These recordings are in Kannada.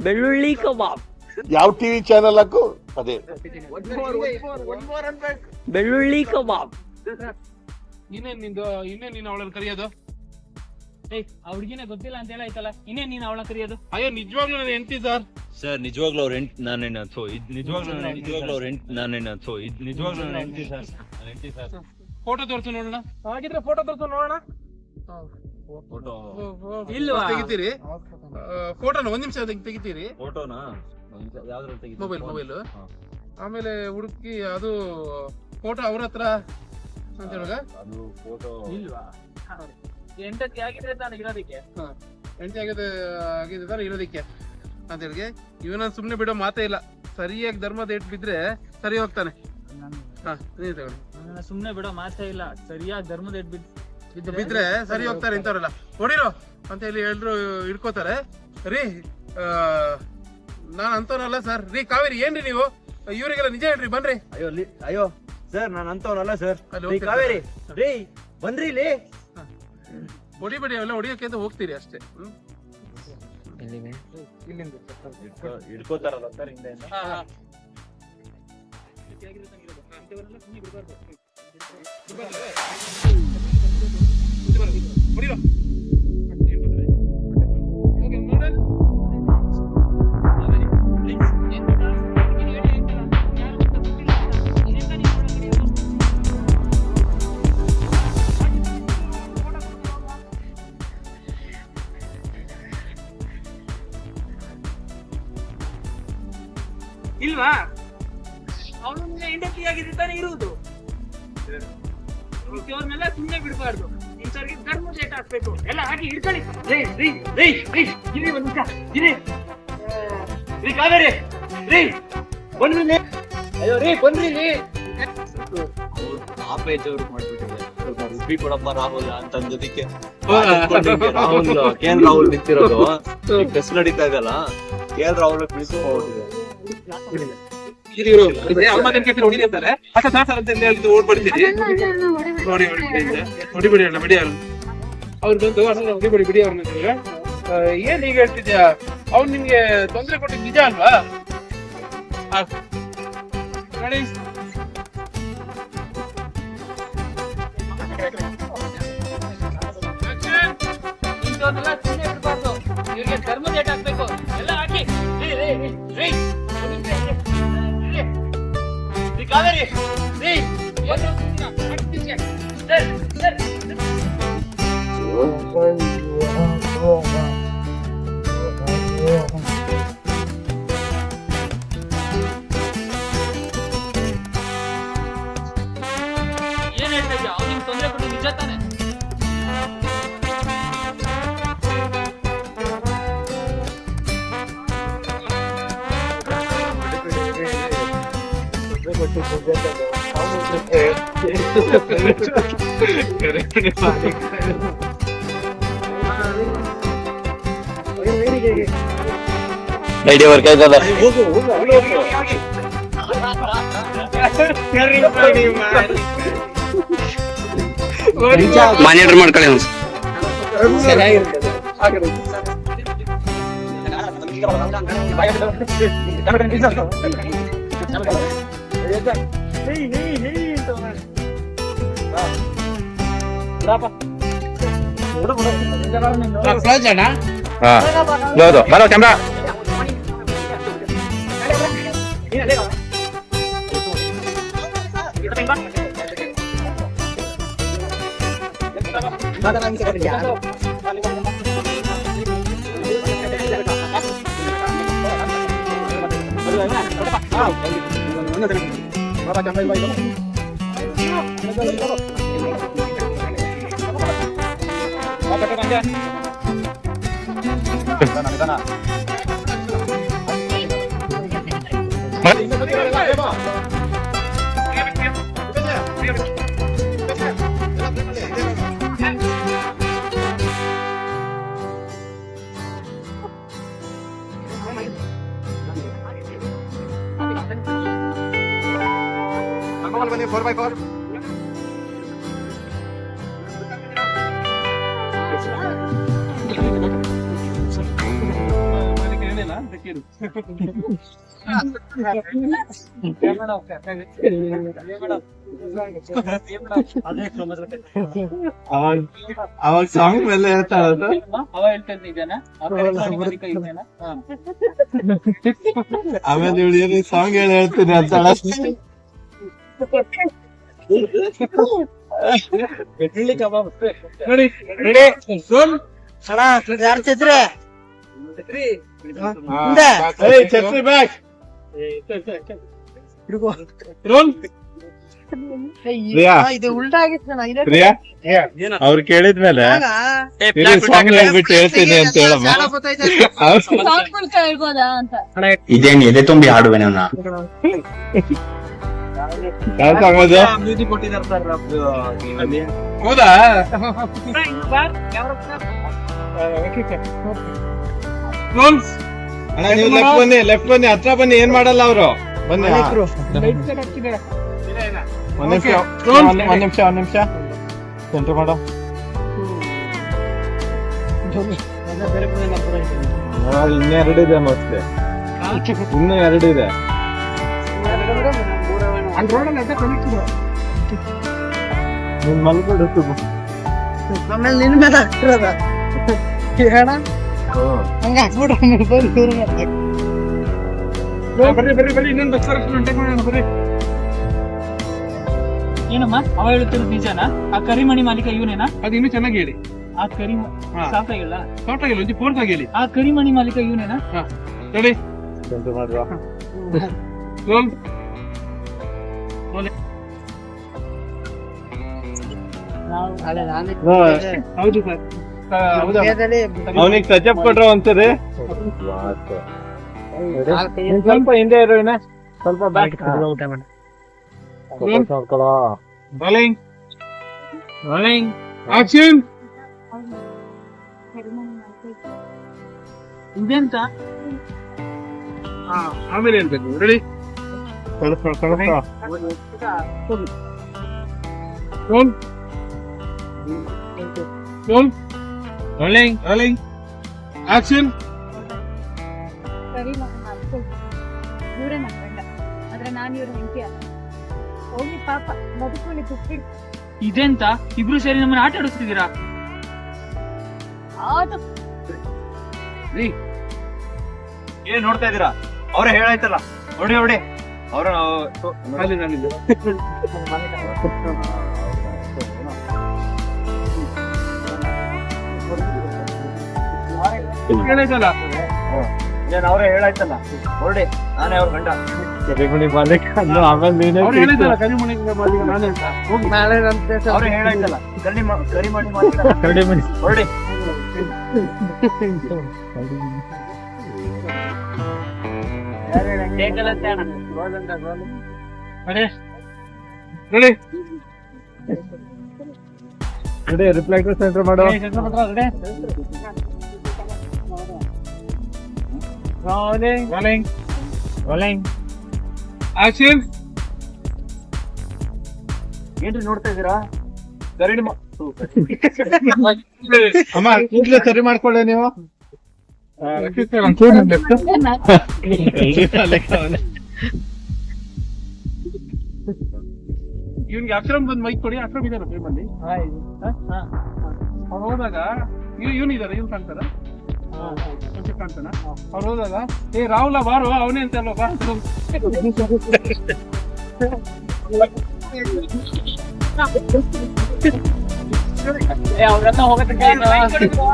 ಬೆಳ್ಳುಳ್ಳಿ ಕಬಾಬ್ ಯಾವ ಟಿವಿ ಚಾನಲ್ ಹಾಕು ಅದೇ ಬೆಳ್ಳುಳ್ಳಿ ಕಬಾಬ್. ಇನ್ನೇನ್ ನೀನು ಅವಳನ್ನ ಕರೆಯೋದು? ಆ ಹುಡುಗಿನೇ ಗೊತ್ತಿಲ್ಲ ಅಂತ ಹೇಳಾಯ್ತಲ್ಲ, ಇನ್ನೇನ್ ನೀನ್ ಅವಳನ್ನ ಕರೆಯೋದು? ಅಯ್ಯೋ ನಿಜವಾಗ್ಲೂ ನಾನು ಹೆಂಡ್ತಿ ಸರ್. ಸರ್ ನಿಜವಾಗ್ಲೂ ಅವ್ರ ಹೆಂಡ್ತಿ ನಾನೇನ? ನಿಜವಾಗ್ಲೂ ನನ್ನ ಹೆಂಡ್ತಿ ಸರ್. ಫೋಟೋ ತೋರಿಸು ನೋಡೋಣ. ಹಾಗಿದ್ರೆ ಫೋಟೋ ತೋರಿಸು ನೋಡೋಣ. ಇಲ್ವಾ? ತೆಗಿತೀರಿ ಫೋಟೋನ? ಒಂದ್ ನಿಮಿಷ ತೆಗಿತೀರಿ ಫೋಟೋನಾ? ಮೊಬೈಲ್ ಆಮೇಲೆ ಹುಡುಕಿ ಅದು ಫೋಟೋ ಅವ್ರ ಹತ್ರ ಅಂತ ಹೇಳುವಾಗ ಅದು ಫೋಟೋ ಇಲ್ವಾ? ಹೆಂಡತಿ ಆಗಿದ್ರೆ ತಾನು ಇರೋದಕ್ಕೆ. ಹೆಂಡತಿ ಆಗಿದೆ ತಾನೆ ಇರೋದಕ್ಕೆ ಅಂತ ಹೇಳಿ ಇವನ ಸುಮ್ನೆ ಬಿಡೋ ಮಾತೇ ಇಲ್ಲ. ಸರಿಯಾಗಿ ಧರ್ಮದ ಏಟ್ ಬಿದ್ರೆ ಸರಿ ಹೋಗ್ತಾನೆ. ಸುಮ್ನೆ ಬಿಡೋ ಮಾತೇ ಇಲ್ಲ, ಸರಿಯಾಗಿ ಧರ್ಮದ ಏಟ್ ಬಿದ್ರೆ ಸರಿ ಹೋಗ್ತಾರೆ ಇಂಥವ್ರೆಲ್ಲ. ಹೊಡಿರೋ ಅಂತ ಹೇಳಿ ಎಲ್ರು ಹಿಡ್ಕೋತಾರೆ. ರೀ ನಾನ್ ಅಂತವನಲ್ಲ ಸರ್. ರೀ ಕಾವೇರಿ ಏನ್ರಿ ನೀವು? ಇವ್ರಿಗೆಲ್ಲ ನಿಜ ಹೇಳ್ರಿ, ಬನ್ರಿ. ಅಯ್ಯೋ ಸರ್ ನಾನು ಅಂತವನಲ್ಲ ಸರ್. ಕಾವೇರಿ ರೀ ಬನ್ರಿ ಇಲ್ಲಿ. ಹೊಡಿಬೇಡಿ, ಅವೆಲ್ಲ ಹೊಡಿಯೋಕೆ ಅಂತ ಹೋಗ್ತೀರಿ ಅಷ್ಟೇ. ಹಿಡ್ಕೋತಾರಲ್ಲ ಸರ್ ಹಿಂದೆಯಿಂದ. ಹೊಡಿರೋ ಇಲ್ವಾ? ಅವಳು ಹೆಂಡತಿ ಆಗಿದ್ರೆ ತಾನೇ ಇರುವುದು. ಅವ್ರನ್ನೆಲ್ಲ ಸುಮ್ಮನೆ ಬಿಡಬಾರ್ದು. ಇಂಥವ್ರಿಗೆ ಧರ್ಮದ ಏಟ್ ಹಾಕ್ಬೇಕು. ಎಲ್ಲ ಹಾಕಿ ಹಿಡ್ಕೊಳ್ಳಿ. ಇರಿ ಒಂದು ನಿಮಿಷ. ರೀ ಕಾವೇರಿ, ರೀ ಬನ್ರಿ. ಅಯ್ಯೋ ರೀ ಬನ್ರಿ. ಆಪೇಜವ್ರು ಮಾಡ್ಬಿಟ್ಟಿದ್ದಾರೆ. ರುಬ್ಬಿ ಕೊಡಪ್ಪ ರಾಹುಲ್ ಅಂತಂದದಕ್ಕೆ ರಾಹುಲ್ ಕೇನ್ ರಾಹುಲ್ ನಿಂತಿರೋದು. ಟೆಸ್ಟ್ ನಡೀತಾ ಇದಲ್ಲ, ಕೇನ್ ರಾಹುಲ್ ಬಿಡಿಸ್ಕೊಂಡ್ಬಿಟ್ಟಿದೆ. ಹೊಡಿಬೇಡಿ ಅಲ್ಲ, ಬಿಡಿ ಅವ್ರು ಬಂದು ಹೊಡಿಬೇಡಿ, ಬಿಡಿ ಅವ್ರನ್ನ. ಏನ್ ಈಗ ಹೇಳ್ತಿದ್ಯಾ? ಅವ್ನು ನಿಮ್ಗೆ ತೊಂದರೆ ಕೊಟ್ಟಿದ್ ನಿಜ ಅಲ್ವಾ? ನೋಡಿ ಇಂಥವ್ರನ್ನೆಲ್ಲ ಸುಮ್ಮನೆ ಬಿಡಬಾರ್ದು. ಇವ್ರಿಗೆ ಧರ್ಮದ ಏಟ್ ಹಾಕ್ಬೇಕು. ಎಲ್ಲ ಹಾಕಿ. ಕಾವೇರಿ ಏನ್ ಹೇಳ್ತಾ ಇದ್ಯಾ? ಅವ್ನು ನಿಮ್ಗೆ ತೊಂದರೆ ಕೊಟ್ಟು ನಿಜ ತಾನೆ? ಐಡಿಯಾ ವರ್ಕ್ ಆಯ್ತಲ್ಲ. ಮಾನಿಟರ್ ಮಾಡ್ಕೊಳ್ಳಿ. ಬರೋ ಕ್ಯಾಮ್ರಾ. ಬನ್ನಿ 4x4 ಅವಾಗ ಸಾಂಗ್ ಮೇಲೆ ಹೇಳ್ತಾಳ ಆಮೇಲೆ ಇವಳು ಸಾಂಗ್ ಹೇಳಿ ಹೇಳ್ತೀನಿ ಅಂತಾಳ. ನೋಡಿ ಛತ್ರಿ ಬ್ಯಾಕ್ ಇದು ಉಲ್ಟಾ ಆಗಿತ್ತು ಪ್ರಿಯಾ ಅವ್ರು ಕೇಳಿದ್ಮೇಲೆ ಸಾಂಗ್ ಹೇಳ್ಬಿಟ್ಟು ಹೇಳ್ತೀನಿ ಅಂತ ಹೇಳಮ್ಮ. ಹೇಳ್ಬೋದಾ ಅಂತ ಇದೇನು ಎದೆ ತುಂಬಿ ಹಾಡುವೆ ನನ್ನ ಯಾವ ಸಾಂಗ್ ಅದು? ಮ್ಯೂಸಿಕ್ ಕೊಟ್ಟಿದ್ದಾರೆ ಸರ್ ಹೌದಾ? ಅಣ್ಣ ನೀವು ಲೆಫ್ಟ್ ಬನ್ನಿ ಹತ್ರ ಬನ್ನಿ, ಏನ್ ಮಾಡಲ್ಲ ಅವರು. ಬನ್ನಿ ಒಂದ್ ನಿಮಿಷ ಸೆಂಟರ್ ಮಾಡೋ. ಇನ್ನೆರಡಿದೆ ಮತ್ತೆ, ಇನ್ನೂ ಎರಡಿದೆ. ನೀನ್ ಮಲ್ಕೊಡು. ಆಮೇಲೆ ನಿನ್ ಮೇಲೆ ಹಾಕ್ತಿರೋದ ಹೇಳ ಹಂಗ ಹಾಕ್ಬಿಟ್ರೆ ಬರ್ರಿ ಇನ್ನೊಂದು ಬಸ್ ಬರ್ರಿ. ಏನಮ್ಮ ಅವ ಹೇಳುತ್ತಿರೋದು ನಿಜನಾ? ಆ ಕರಿಮಣಿ ಮಾಲೀಕ ಇವನೇನಾ? ಅದು ಇನ್ನೂ ಚೆನ್ನಾಗಿ ಹೇಳಿ. ಆ ಕರಿ ಸಾಕಾಗಿಲ್ಲ, ಸಾಕಾಗಿಲ್ಲ, ಒಂಚೂರು ಫೋರ್ಸ್ ಆಗಿ ಹೇಳಿ. ಆ ಕರಿಮಣಿ ಮಾಲೀಕ ಇವನೇನಾ? ನೋಡಿ ಸೆಂಟರ್ ಮಾಡ್ರ. ಹೌದು ಸರ್. ಅವನಿಗೆ ಟಚ್ ಅಪ್ ಕೊಟ್ರ ಒಂದ್ಸರಿ. ಸ್ವಲ್ಪ ಹಿಂದೆ ಇರೋ, ಸ್ವಲ್ಪ ಬ್ಯಾಕ್. Rolling action. ಇದೆಂತ? ಆಮೇಲೆ ಹೇಳ್ಬೇಕು. Ready rolling action. ಸರಿ ಇವರೇ ನನ್ನ ಗಂಡ, ಆದ್ರೆ ನಾನು ಇವ್ರ ಹೆಂಡತಿ ಅಲ್ಲ. ಹೋಗಿ ಪಾಪ ಬದುಕುಳಿ ತುಪ್ಪಿಡ್ ಇದೆಂತ? ಇಬ್ರು ಸೇರಿ ನಮ್ಮನ್ನ ಆಟ ಆಡಿಸ್ತಿದ್ದೀರಾ? ಆಟ ಏನ್ ನೋಡ್ತಾ ಇದೀರಾ? ಅವ್ರೇ ಹೇಳಾಯ್ತಲ್ಲ, ನೋಡಿ ಅವ್ರ ಹೇಳೈತಲ್ಲ, ಅವ್ರೇ ಹೇಳಾಯ್ತಲ್ಲ, ಹೊರಡಿ ನಾನೇ ಅವ್ರ ಗಂಡ. ಕರಿಮಣಿ ಮಾಲೀಕ ಆಮೇಲೆ ನೀನೇ ಅವ್ರು ಹೇಳಿದ್ದಲ್ಲ ಕರಿಮಣಿ ಮಾಲೀಕ ನಾನೇ ಅಂತ. ಹೋಗಿ ಅವ್ರೇ ಹೇಳಾಯ್ತಲ್ಲ, ಕರಿಮಣಿ ಮಾಲೀಕ ಕರಿಮಣಿ. ಹೊರಡಿ. ರೆಡಿ ರಿಫ್ಲೆಕ್ಟರ್ ಸೆಂಟರ್ ಮಾಡೋ. Rolling action. ಏನ್ರಿ ನೋಡ್ತಾ ಇದೀರಾ? ಕರಿಮಣಿ ಅಮ್ಮ ಕೂಡ್ಲೆ ಸರಿ ಮಾಡ್ಕೊಳ್ಳಿ ನೀವು. ಇವ್ನಿಗೆ ಅಕ್ರಮ್ ಬಂದ್ ಮೈಕ್ ಕೊಡಿ. ಅಕ್ರಮ್ ಇದಾರ ಫಿಲ್ಮಲ್ಲಿ. ಅವ್ರು ಹೋದಾಗ ಇವನಿದಾರೆ, ಇವ್ನು ಕಾಣ್ತಾರ, ಕಾಣ್ತಾನ? ಅವ್ರು ಹೋದಾಗ ಏ ರಾಹುಲ ಬಾರು, ಅವನೇ ಅಂತ ಅಲ್ವಾ ಬಾ.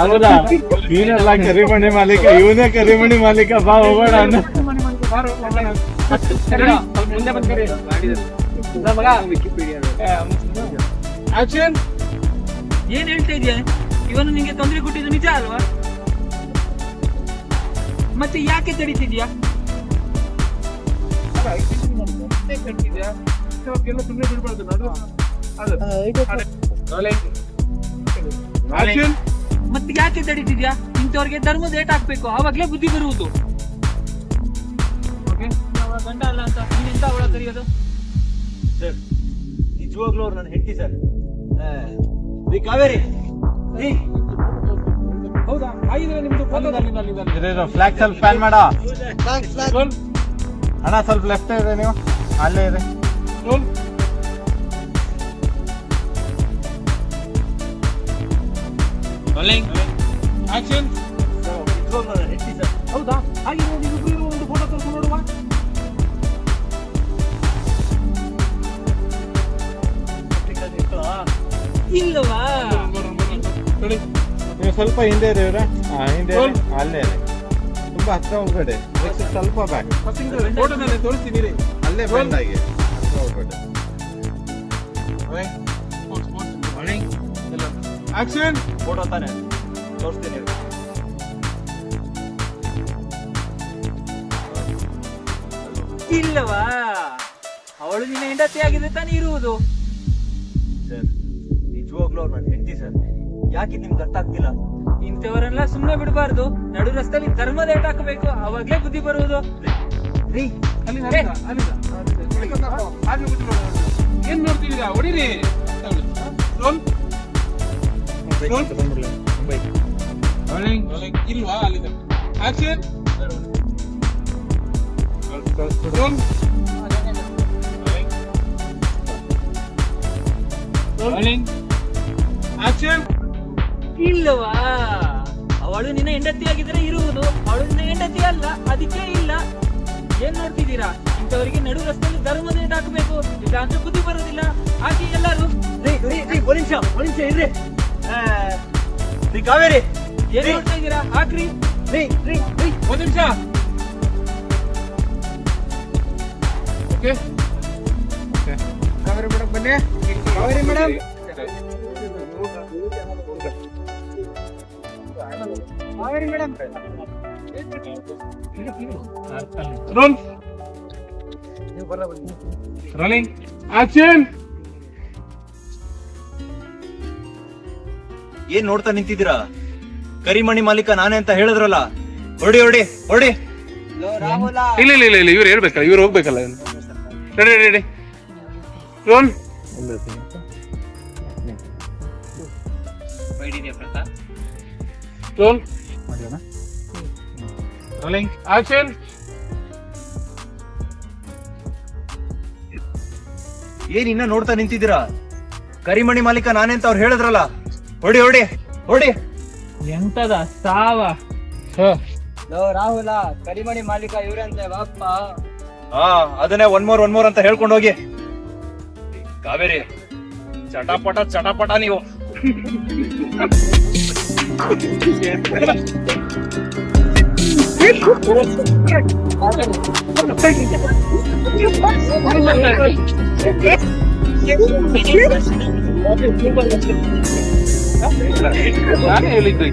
ಹೌದಾ? ನೀನೆಲ್ಲ ಕರಿಮಣಿ ಮಾಲೀಕ, ಇವನೇ ಕರಿಮಣಿ ಮಾಲೀಕ, ಬಾ ಹೋಗೋಣ. ಬಾರು ಮುಂದೆ ಬಂದ್ ಕರಿ. ನನ್ನ ಮಗ ಆಕ್ಷನ್. ಏನ್ ಹೇಳ್ತಾ ಇದೀಯ? ಇವನು ನಿಂಗೆ ತೊಂದರೆ ಕೊಟ್ಟಿದ್ದು ನಿಜ ಅಲ್ವಾ? ಮತ್ತೆ ಯಾಕೆ ತಡೀತಿದ್ಯಾ? ಕಟ್ಟಿದ್ಯಾ ಎಲ್ಲ ಸುಮ್ಮನೆ ಬಿಡ್ಬಾರ್ದು. ಅದು ಆಕ್ಷನ್. ಮತ್ತೆ ಯಾಕೆ ತಡೀತಿದ್ಯಾ? ಇಂಥವ್ರಿಗೆ ಧರ್ಮದ ಏಟ್ ಹಾಕ್ಬೇಕು, ಅವಾಗ್ಲೇ ಬುದ್ಧಿ ಬರುವುದು. ಗಂಡ ಅಲ್ಲ ಅಂತ ನೀನೆಂತ ಅವಳ ಕರೆಯೋದು? ಸರ್ ನಿಜವಾಗ್ಲೂ ಅವ್ರು ನನ್ನ ಹೆಂಡತಿ ಸರ್. ರೀ ಕಾವೇರಿ, ರೀ ಹೌದಾ? ಆಗಿದ್ರೆ ನಿಮ್ದು ಫ್ಲಾಗ್ ಸ್ವಲ್ಪ ಫ್ಯಾನ್ ಮಾಡ ಅಣ್ಣ, ಸ್ವಲ್ಪ ಲೆಫ್ಟ್ ಇದೆ, ನೀವು ಅಲ್ಲೇ ಇದೆ. ಆಕ್ಷನ್. ನಿಜವಾಗ್ಲೂ ನನ್ನ ಹೆಂಡತಿ ಸರ್. ಹೌದಾ? ಆಗಿದ್ರೆ ಇಬ್ರು ಒಂದು ಫೋಟೋ ತೋರಿಸಿ ನೋಡುವ. ಇಲ್ಲವಾ? ನೀವು ಸ್ವಲ್ಪ ಹಿಂದೆ ಇದೆ ಇವ್ರೆ. ಹಿಂದೆ ಇದೆ. ಅಲ್ಲೇ ಇದೆ, ತುಂಬಾ ಹತ್ರ ಹೋಗ್ಬೇಡಿ, ಸ್ವಲ್ಪ ಬ್ಯಾಕ್, ಫೋಟೋದಲ್ಲಿ ತೋರಿಸ್ತೀನಿ ರೀ. ಅಲ್ಲೇ ಬಂದ್ ಆಗಿ ಹತ್ರ ಹೋಗ್ಬೇಡಿ. ಆಕ್ಷನ್. ಫೋಟೋ ತಾನೆ ತೋರಿಸ್ತೀನಿ. ಇಲ್ಲವಾ? ಅವಳು ನಿನ್ನ ಹೆಂಡತಿ ಆಗಿದ್ರೆ ತಾನೇ ಇರುವುದು. ಸರ್ ನಿಜವಾಗ್ಲೂ ಅವ್ರು ನನ್ನ ಹೆಂಡತಿ ಸರ್. ಯಾಕೆ ನಿಮ್ಗೆ ಅರ್ಥ ಆಗ್ತಿಲ್ಲ? ಇಂಥವರೆಲ್ಲ ಸುಮ್ಮನೆ ಬಿಡಬಾರ್ದು. ನಡು ರಸ್ತೆಯಲ್ಲಿ ಧರ್ಮದ ಏಟ್ ಹಾಕಬೇಕು, ಅವಾಗ್ಲೇ ಬುದ್ಧಿ ಬರುವುದು. ಏನ್ ನೋಡ್ತಿದ್ದೀರಾ? ಹೊಡಿರಿ. ಇಲ್ವಾ? ಅಲ್ಲಿದೆ. ಆಕ್ಷನ್. ಆಕ್ಷನ್. ಇಲ್ಲವಾ? ಅವಳು ನಿನ್ನ ಹೆಂಡತಿ ಆಗಿದ್ರೆ ಇರುವುದು, ಅವಳು ನಿನ್ನ ಹೆಂಡತಿ ಅಲ್ಲ, ಅದಕ್ಕೆ ಇಲ್ಲ. ಏನ್ ನೋಡ್ತಿದ್ದೀರಾ? ಇಂಥವರಿಗೆ ನಡು ರಸ್ತೆಯಲ್ಲಿ ಧರ್ಮದ ಏಟ್ ಹಾಕಬೇಕು, ಇಲ್ಲ ಅಂದ್ರೆ ಬುದ್ಧಿ ಬರೋದಿಲ್ಲ. ಹಾಗೆ ಎಲ್ಲರೂ ಒಂದ್ ನಿಮಿಷ ಇರ್ರಿ. ರೀ ಕಾವೇರಿ, ಏನ್ ನೋಡ್ತಾ ಇದ್ದೀರಾ? ಹಾಕ್ರಿ. ಒಂದ್ ನಿಮಿಷ. ಓಕೆ, ಕಾವೇರಿ ಮೇಡಮ್ ಬನ್ನಿ. Kaveri madam. Kaveri madam. Roll. Rolling. Action. ಏನ್ ನೋಡ್ತಾ ನಿಂತಿದ್ದೀರಾ? ಕರಿಮಣಿ ಮಾಲೀಕ ನಾನೇ ಅಂತ ಹೇಳಿದ್ರಲ್ಲ, ಹೊಡಿ ಹೊಡಿ ಹೊಡಿ. ಇಲ್ಲ ಇಲ್ಲ ಇಲ್ಲ ಇಲ್ಲ, ಇವ್ರು ಹೇಳ್ಬೇಕಲ್ಲ, ಇವ್ರು ಹೋಗ್ಬೇಕಲ್ಲ. Ready ready. Roll. Roll. Rolling. Action. ಏನ್ ಇನ್ನ ನೋಡ್ತಾ ನಿಂತಿದ್ದೀರಾ? ಕರಿಮಣಿ ಮಾಲೀಕ ನಾನೇ ಅಂತ ಅವ್ರು ಹೇಳಿದ್ರಲ್ಲ, ಹೊಡಿ ಹೊಡಿ ಹೊಡಿ. ಎಂತದ ಸಾವ? ರಾಹುಲ, ಕರಿಮಣಿ ಮಾಲೀಕ ಇವ್ರಂತೆ ಬಾಪ್ಪ. ಅದನ್ನೇ ಒನ್ ಮೋರ್ ಅಂತ ಹೇಳ್ಕೊಂಡು ಹೋಗಿ. ಕಾವೇರಿ, ಚಟಾಪಟ ನೀವು. ನಾನೇ ಹೇಳಿದ್ದು.